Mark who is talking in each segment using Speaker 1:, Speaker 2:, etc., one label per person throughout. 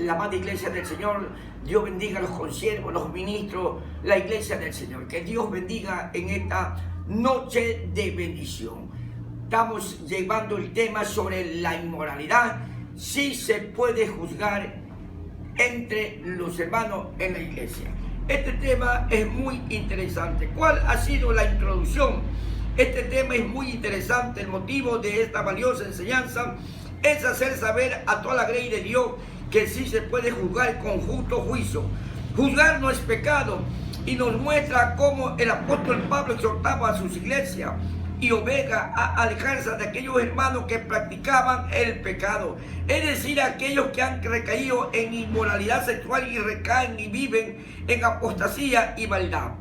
Speaker 1: la amada iglesia del Señor. Dios bendiga a los consiervos, los ministros, la iglesia del Señor. Que Dios bendiga en esta noche de bendición. Estamos llevando el tema sobre la inmoralidad. Si se puede juzgar entre los hermanos en la iglesia. Este tema es muy interesante. ¿Cuál ha sido la introducción? Este tema es muy interesante. El motivo de esta valiosa enseñanza es hacer saber a toda la grey de Dios que sí se puede juzgar con justo juicio. Juzgar no es pecado, y nos muestra cómo el apóstol Pablo exhortaba a sus iglesias y obliga a alejarse de aquellos hermanos que practicaban el pecado, es decir, aquellos que han recaído en inmoralidad sexual y recaen y viven en apostasía y maldad.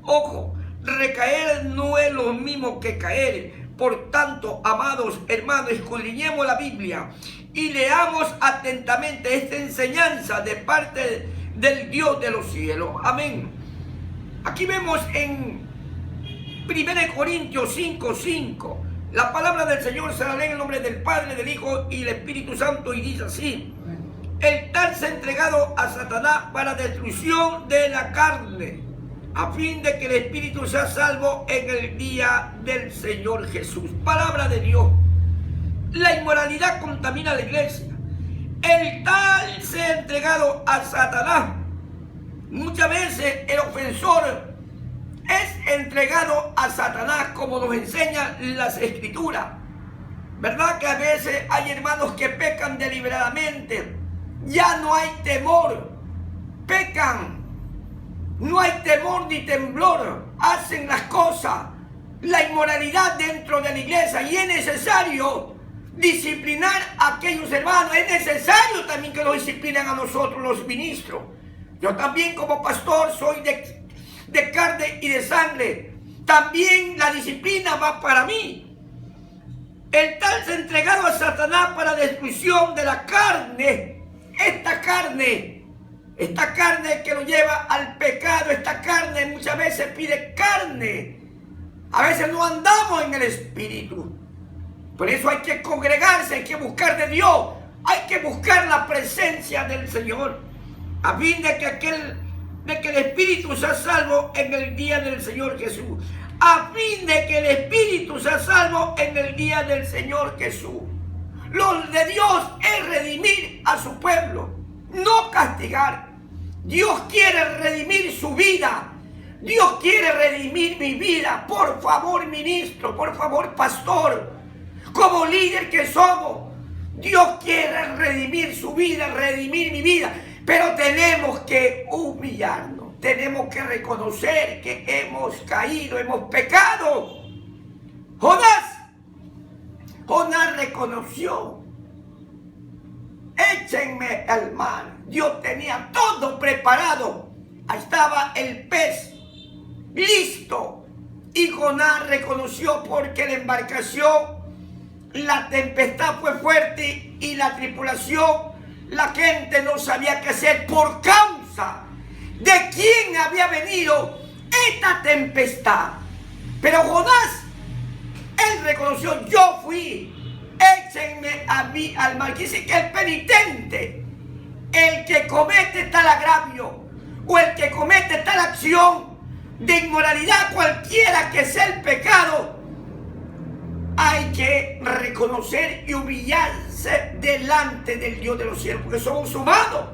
Speaker 1: Ojo, recaer no es lo mismo que caer. Por tanto, amados hermanos, escudriñemos la Biblia y leamos atentamente esta enseñanza de parte del Dios de los cielos. Amén. Aquí vemos en 1 Corintios 5:5, la palabra del Señor se la lee en el nombre del Padre, del Hijo y del Espíritu Santo, y dice así: el tal se ha entregado a Satanás para destrucción de la carne, a fin de que el Espíritu sea salvo en el día del Señor Jesús. Palabra de Dios. La inmoralidad contamina a la iglesia. El tal se ha entregado a Satanás. Muchas veces el ofensor es entregado a Satanás, como nos enseñan las Escrituras. ¿Verdad que a veces hay hermanos que pecan deliberadamente? Ya no hay temor. Pecan. No hay temor ni temblor. Hacen las cosas. La inmoralidad dentro de la iglesia. Y es necesario disciplinar a aquellos hermanos. Es necesario también que nos disciplinen a nosotros los ministros. Yo también como pastor soy de carne y de sangre. También la disciplina va para mí. El tal se ha entregado a Satanás para destrucción de la carne. Esta carne que lo lleva al pecado, esta carne muchas veces pide carne. A veces no andamos en el Espíritu. Por eso hay que congregarse, hay que buscar de Dios, hay que buscar la presencia del Señor, a fin de que el Espíritu sea salvo en el día del Señor Jesús. A fin de que el Espíritu sea salvo en el día del Señor Jesús. Lo de Dios es redimir a su pueblo, no castigar. Dios quiere redimir su vida. Dios quiere redimir mi vida. Por favor, ministro, por favor, pastor, como líder que somos, Dios quiere redimir su vida, redimir mi vida. Pero tenemos que humillarnos. Tenemos que reconocer que hemos caído, hemos pecado. Jonás reconoció. Échenme al mar. Dios tenía todo preparado. Ahí estaba el pez listo. Y Jonás reconoció, porque la embarcación, la tempestad fue fuerte y la tripulación, la gente no sabía qué hacer por causa de quién había venido esta tempestad. Pero Jonás, él reconoció: yo fui, échenme a mí al mar. Quiere decir que el penitente, el que comete tal agravio o el que comete tal acción de inmoralidad, cualquiera que sea el pecado, hay que reconocer y humillarse delante del Dios de los cielos, porque somos humanos.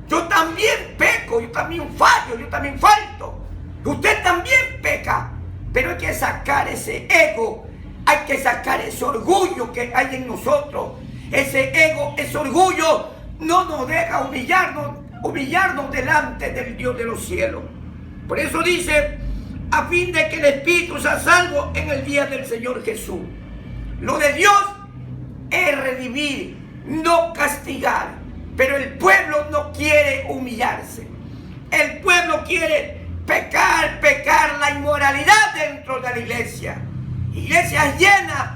Speaker 1: Yo también peco, yo también fallo, yo también falto. Usted también peca, pero hay que sacar ese ego, hay que sacar ese orgullo que hay en nosotros. Ese ego, ese orgullo no nos deja humillarnos delante del Dios de los cielos. Por eso dice: a fin de que el Espíritu sea salvo en el día del Señor Jesús. Lo de Dios es redimir, no castigar. Pero el pueblo no quiere humillarse. El pueblo quiere pecar la inmoralidad dentro de la iglesia. Iglesias llenas,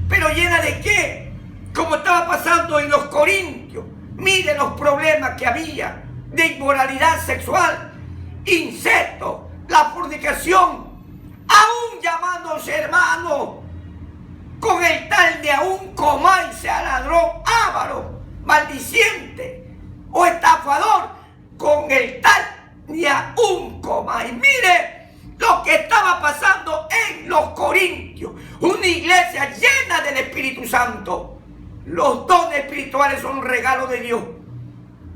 Speaker 1: pero ¿llena de qué? Como estaba pasando en los Corintios. Mire los problemas que había de inmoralidad sexual, incesto, la fornicación, aún llamándose hermanos, con el tal de aún comáis a ladrón, avaro, maldiciente, o está Los dones espirituales son un regalo de Dios.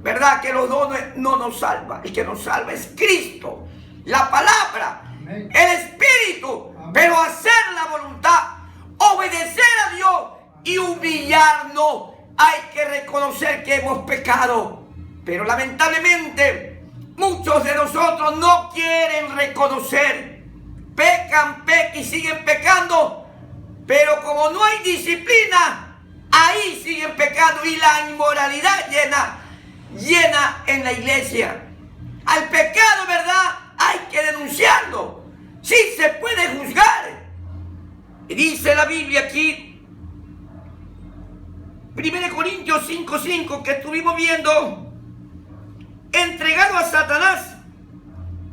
Speaker 1: ¿Verdad? Que los dones no nos salvan. El que nos salva es Cristo, la palabra, amén, el Espíritu. Amén. Pero hacer la voluntad, obedecer a Dios y humillarnos. Hay que reconocer que hemos pecado. Pero lamentablemente muchos de nosotros no quieren reconocer. Pecan y siguen pecando. Pero como no hay disciplina, ahí siguen pecando y la inmoralidad llena en la iglesia. Al pecado, ¿verdad? Hay que denunciarlo. Sí se puede juzgar. Y dice la Biblia aquí, 1 Corintios 5:5, que estuvimos viendo, entregado a Satanás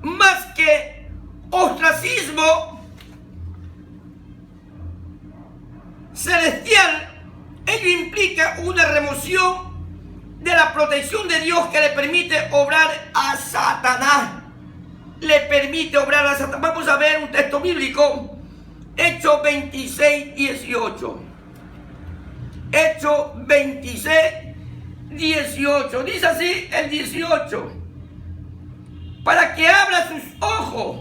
Speaker 1: más que ostracismo celestial, ello implica una remoción de la protección de Dios que le permite obrar a Satanás. Le permite obrar a Satanás. Vamos a ver un texto bíblico, Hechos 26:18. Hechos 26:18. Dice así el 18. Para que abra sus ojos,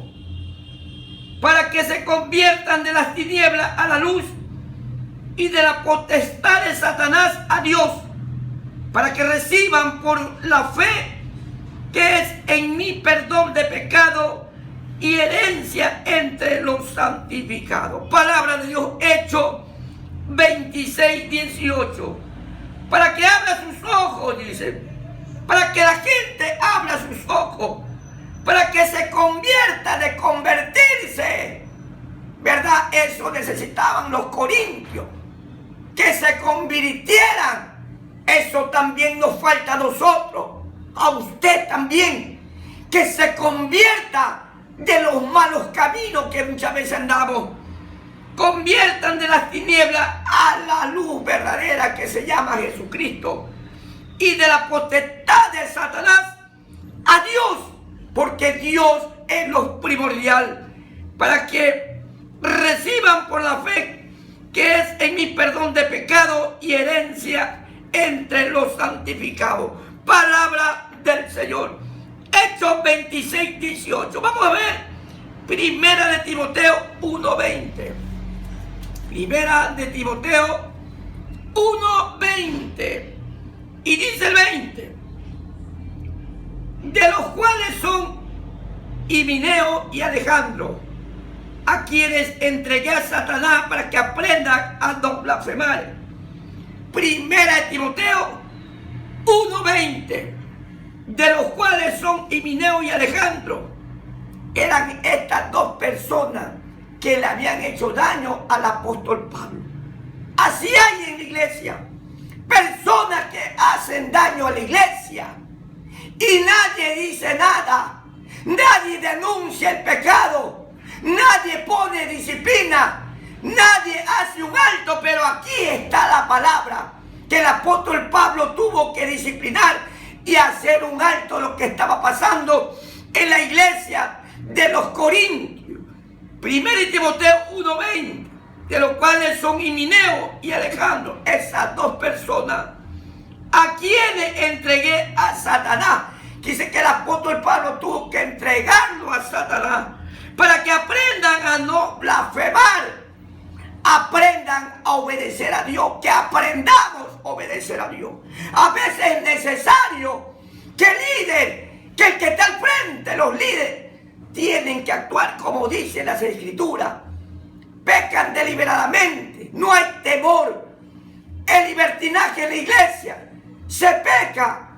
Speaker 1: para que se conviertan de las tinieblas a la luz y de la potestad de Satanás a Dios, para que reciban por la fe que es en mí perdón de pecado y herencia entre los santificados. Palabra de Dios, Hechos 26:18. Para que abra sus ojos, dice. Para que la gente abra sus ojos. Para que se convierta, de convertirse. ¿Verdad? Eso necesitaban los corintios. Que se convirtieran. Eso también nos falta a nosotros. A usted también. Que se convierta de los malos caminos que muchas veces andamos. Conviertan de las tinieblas a la luz verdadera que se llama Jesucristo. Y de la potestad de Satanás a Dios. Porque Dios es lo primordial. Para que reciban por la fe que es en mi perdón de pecado y herencia entre los santificados. Palabra del Señor. Hechos 26:18. Vamos a ver. Primera de Timoteo 1:20. Primera de Timoteo 1:20. Y dice el 20. De los cuales son Himeneo y Alejandro, a quienes entregué a Satanás para que aprendan a no blasfemar. Primera de Timoteo 1:20. De los cuales son Himeneo y Alejandro. Eran estas dos personas que le habían hecho daño al apóstol Pablo. Así hay en la iglesia personas que hacen daño a la iglesia y nadie dice nada, nadie denuncia el pecado, nadie pone disciplina, nadie hace un alto. Pero aquí está la palabra que el apóstol Pablo tuvo que disciplinar y hacer un alto a lo que estaba pasando en la iglesia de los Corintios. 1 Timoteo 1:20, de los cuales son Himeneo y Alejandro, esas dos personas a quienes entregué a Satanás. Dice que el apóstol Pablo tuvo que entregarlo a Satanás para que aprendan a no blasfemar, aprendan a obedecer a Dios, que aprendamos a obedecer a Dios. A veces es necesario que el líder, que el que está al frente, los líderes, tienen que actuar como dicen las Escrituras. Pecan deliberadamente, no hay temor. El libertinaje en la iglesia se peca.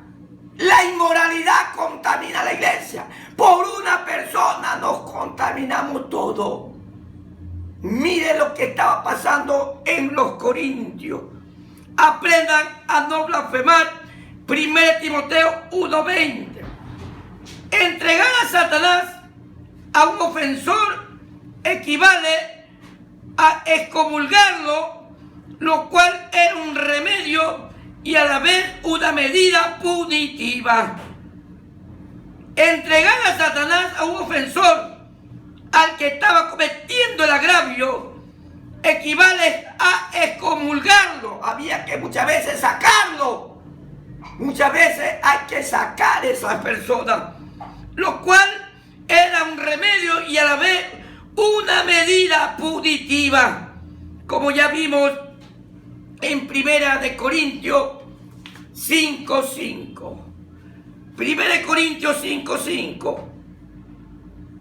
Speaker 1: La inmoralidad contamina la iglesia. Por una persona nos contaminamos todo. Mire lo que estaba pasando en los Corintios. Aprendan a no blasfemar. 1 Timoteo 1:20. Entregar a Satanás a un ofensor equivale a excomulgarlo, lo cual era un remedio y a la vez una medida punitiva. Entregar a Satanás a un ofensor al que estaba cometiendo el agravio equivale a excomulgarlo. Había que muchas veces sacarlo. Muchas veces hay que sacar a esas personas, lo cual era un remedio y a la vez una medida punitiva, como ya vimos en 1 Corintios 5:5. 1 Corintios 5:5.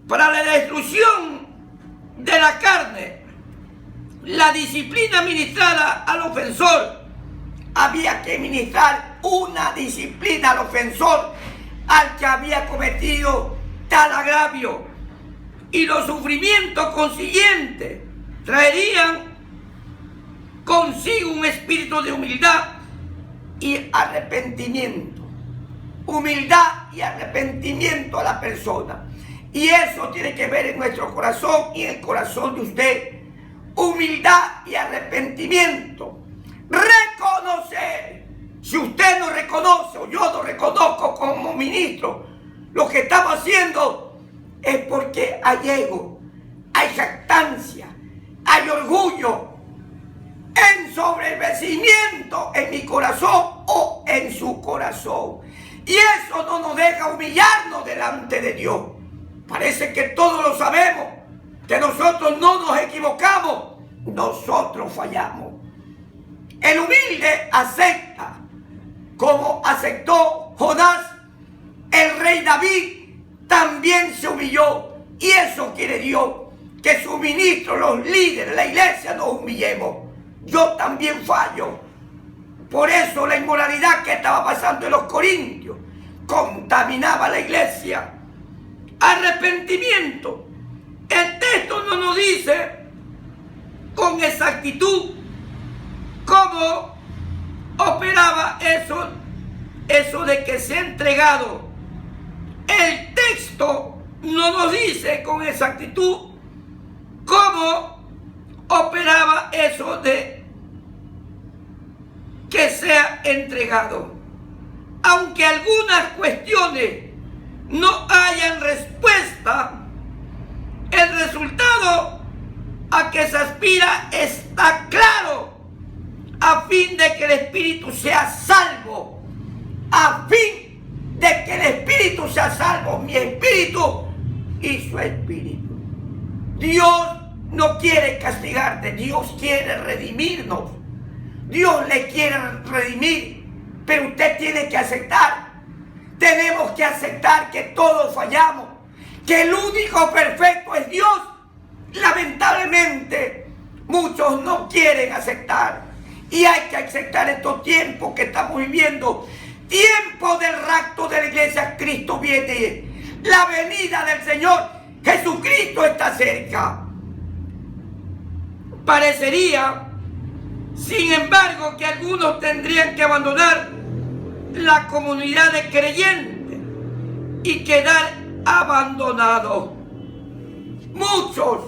Speaker 1: Para la destrucción de la carne, la disciplina ministrada al ofensor, había que ministrar una disciplina al ofensor, al que había cometido tal agravio, y los sufrimientos consiguientes traerían consigo un espíritu de humildad y arrepentimiento. Humildad y arrepentimiento a la persona. Y eso tiene que ver en nuestro corazón y en el corazón de usted. Humildad y arrepentimiento. Reconocer. Si usted no reconoce o yo no reconozco como ministro, lo que estamos haciendo es porque hay ego, hay jactancia, hay orgullo, ensoberbecimiento en mi corazón o en su corazón. Y eso no nos deja humillarnos delante de Dios. Parece que todos lo sabemos, que nosotros no nos equivocamos, nosotros fallamos. El humilde acepta, como aceptó Jonás. El rey David también se humilló, y eso quiere Dios, que sus ministros, los líderes, la iglesia, nos humillemos. Yo también fallo. Por eso la inmoralidad que estaba pasando en los Corintios contaminaba la iglesia. Arrepentimiento. El texto no nos dice con exactitud cómo operaba eso de que se ha entregado. El texto no nos dice con exactitud cómo operaba eso de que sea entregado. Aunque algunas cuestiones no hayan respuesta, el resultado a que se aspira está claro, a fin de que el espíritu sea salvo, a fin de que el espíritu sea salvo, mi espíritu y su espíritu. Dios no quiere castigarte, Dios quiere redimirnos. Dios le quiere redimir, pero usted tiene que aceptar. Tenemos que aceptar que todos fallamos, que el único perfecto es Dios. Lamentablemente, muchos no quieren aceptar. Y hay que aceptar estos tiempos que estamos viviendo. Tiempo del rapto de la iglesia. Cristo viene. La venida del Señor Jesucristo está cerca. Parecería, sin embargo, que algunos tendrían que abandonar la comunidad de creyentes y quedar abandonados. Muchos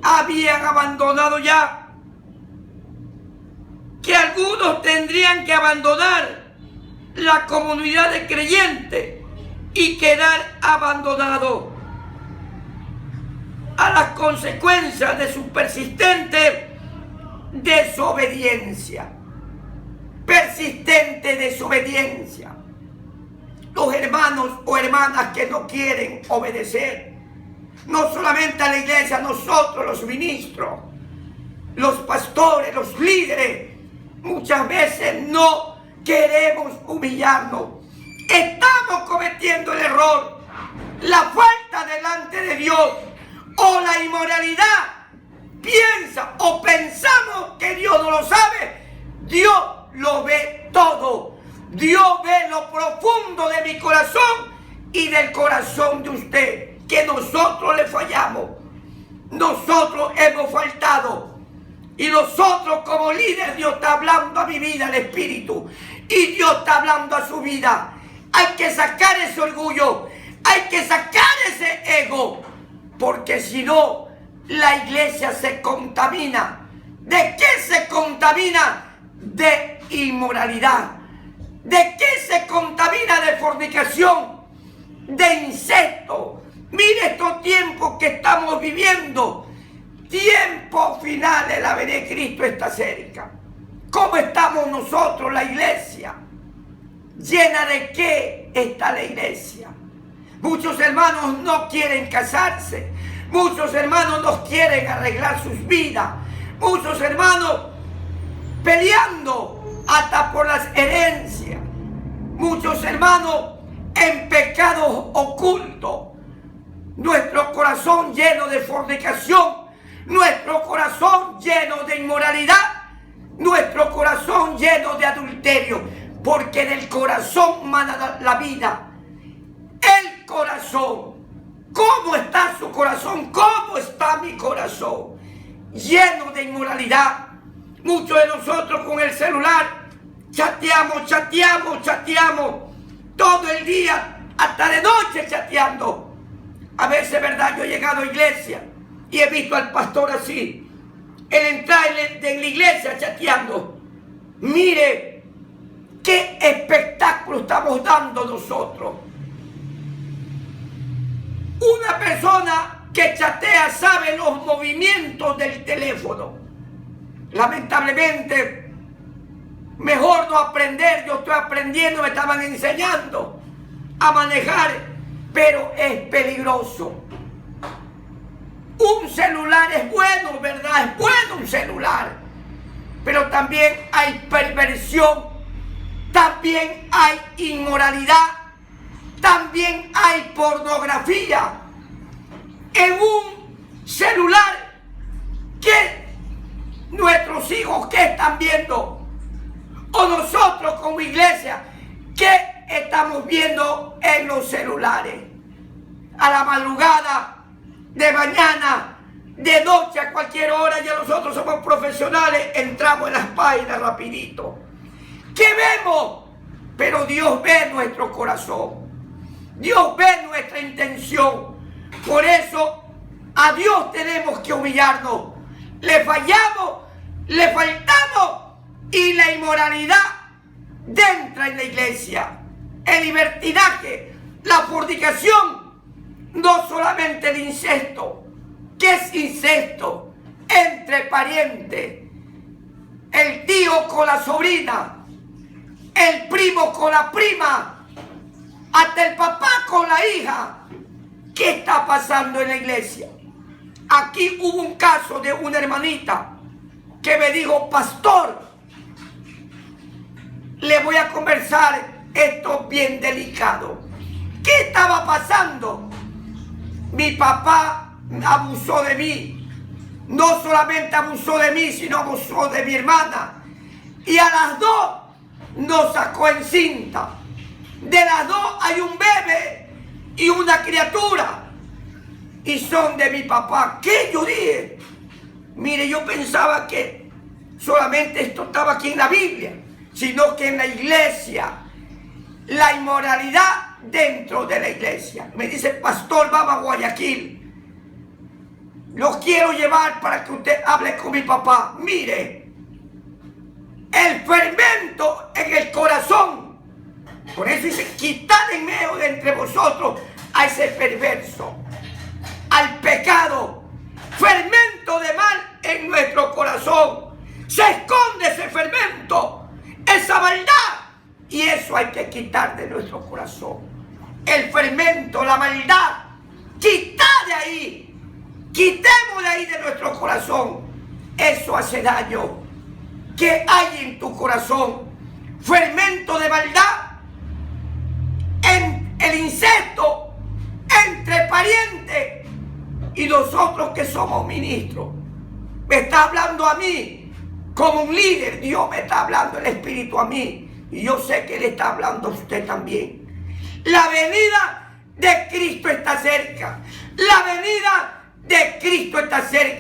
Speaker 1: habían abandonado ya, que algunos tendrían que abandonar la comunidad de creyentes y quedar abandonados a las consecuencias de su persistente desobediencia. Persistente desobediencia. Los hermanos o hermanas que no quieren obedecer, no solamente a la iglesia, nosotros los ministros, los pastores, los líderes, muchas veces no queremos humillarnos. Estamos cometiendo el error, la falta delante de Dios o la inmoralidad. Piensa o pensamos que Dios no lo sabe. Dios lo ve todo. Dios ve lo profundo de mi corazón y del corazón de usted, que nosotros le fallamos. Nosotros hemos faltado. Y nosotros como líder, Dios está hablando a mi vida, el Espíritu. Y Dios está hablando a su vida. Hay que sacar ese orgullo. Hay que sacar ese ego. Porque si no, la iglesia se contamina. ¿De qué se contamina? De inmoralidad. ¿De qué se contamina? De fornicación, de incesto. Mire estos tiempos que estamos viviendo. tiempo final de la venida de Cristo está cerca. ¿Cómo estamos nosotros, la iglesia? ¿Llena de qué está la iglesia? Muchos hermanos no quieren casarse. Muchos hermanos no quieren arreglar sus vidas. Muchos hermanos peleando hasta por las herencias. Muchos hermanos en pecados ocultos. Nuestro corazón lleno de fornicación. Nuestro corazón lleno de inmoralidad. Nuestro corazón lleno de adulterio. Porque del corazón mana la vida. El corazón. ¿Cómo está su corazón? ¿Cómo está mi corazón? Lleno de inmoralidad. Muchos de nosotros con el celular chateamos. Todo el día, hasta de noche chateando. A veces, ¿verdad? Yo he llegado a iglesia y he visto al pastor así. Él entra en la iglesia chateando. Mire, qué espectáculo estamos dando nosotros. Una persona que chatea sabe los movimientos del teléfono. Lamentablemente, mejor no aprender. Yo estoy aprendiendo, me estaban enseñando a manejar, pero es peligroso. Un celular es bueno, ¿verdad? Es bueno un celular, pero también hay perversión, también hay inmoralidad, también hay pornografía. En un celular, ¿qué nuestros hijos qué están viendo? O nosotros como iglesia, ¿qué estamos viendo en los celulares? A la madrugada, de mañana, de noche, a cualquier hora, ya nosotros somos profesionales, entramos en las páginas rapidito. ¿Qué vemos? Pero Dios ve nuestro corazón. Dios ve nuestra intención. Por eso a Dios tenemos que humillarnos. Le fallamos, le faltamos y la inmoralidad entra en la iglesia. El libertinaje, la fornicación, no solamente el incesto. ¿Qué es incesto? Entre parientes. El tío con la sobrina, el primo con la prima, hasta el papá con la hija. ¿Qué está pasando en la iglesia? Aquí hubo un caso de una hermanita que me dijo: pastor, le voy a conversar esto bien delicado. ¿Qué estaba pasando? Mi papá abusó de mí. No solamente abusó de mí, sino abusó de mi hermana. Y a las dos nos sacó en cinta. De las dos hay un bebé y una criatura. Y son de mi papá. ¿Qué yo dije? Mire, yo pensaba que solamente esto estaba aquí en la Biblia, sino que en la iglesia, la inmoralidad dentro de la iglesia. Me dice: pastor, vamos a Guayaquil. Los quiero llevar para que usted hable con mi papá. Mire, el fermento en el corazón. Por eso dice: quitad en medio de entre vosotros a ese perverso, al pecado. Fermento de mal en nuestro corazón. Se esconde ese fermento, esa maldad. Y eso hay que quitar de nuestro corazón. El fermento, la maldad. Quitad de ahí. Quitemos de ahí de nuestro corazón. Eso hace daño. ¿Qué hay en tu corazón? Fermento de maldad. En el incesto. Entre parientes. Y nosotros que somos ministros. Me está hablando a mí como un líder. Dios me está hablando, el Espíritu, a mí. Y yo sé que Él está hablando a usted también. La venida de Cristo está cerca. La venida de Cristo está cerca.